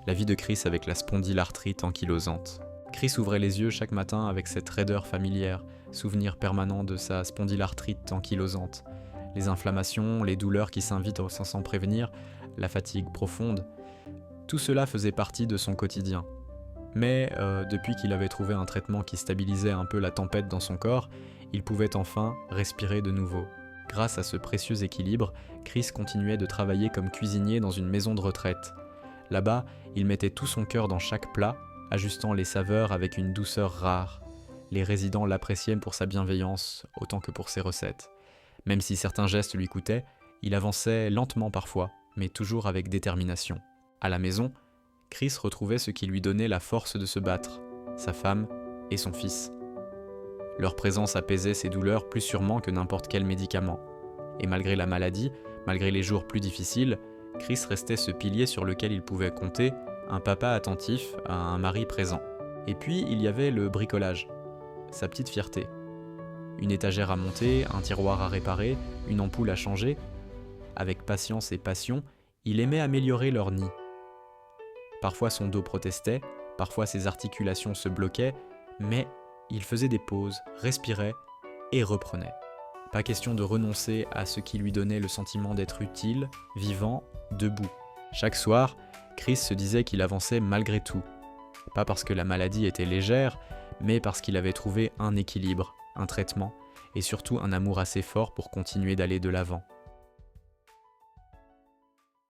La vie de Chris avec la spondylarthrite ankylosante. Chris ouvrait les yeux chaque matin avec cette raideur familière, souvenir permanent de sa spondylarthrite ankylosante. Les inflammations, les douleurs qui s'invitent sans s'en prévenir, la fatigue profonde, tout cela faisait partie de son quotidien. Mais depuis qu'il avait trouvé un traitement qui stabilisait un peu la tempête dans son corps, il pouvait enfin respirer de nouveau. Grâce à ce précieux équilibre, Chris continuait de travailler comme cuisinier dans une maison de retraite. Là-bas, il mettait tout son cœur dans chaque plat, ajustant les saveurs avec une douceur rare. Les résidents l'appréciaient pour sa bienveillance autant que pour ses recettes. Même si certains gestes lui coûtaient, il avançait lentement parfois, mais toujours avec détermination. À la maison, Chris retrouvait ce qui lui donnait la force de se battre, sa femme et son fils. Leur présence apaisait ses douleurs plus sûrement que n'importe quel médicament. Et malgré la maladie, malgré les jours plus difficiles, Chris restait ce pilier sur lequel il pouvait compter, un papa attentif à un mari présent. Et puis il y avait le bricolage, sa petite fierté. Une étagère à monter, un tiroir à réparer, une ampoule à changer. Avec patience et passion, il aimait améliorer leur nid. Parfois son dos protestait, parfois ses articulations se bloquaient, mais il faisait des pauses, respirait et reprenait. Pas question de renoncer à ce qui lui donnait le sentiment d'être utile, vivant, debout. Chaque soir, Chris se disait qu'il avançait malgré tout. Pas parce que la maladie était légère, mais parce qu'il avait trouvé un équilibre, un traitement, et surtout un amour assez fort pour continuer d'aller de l'avant.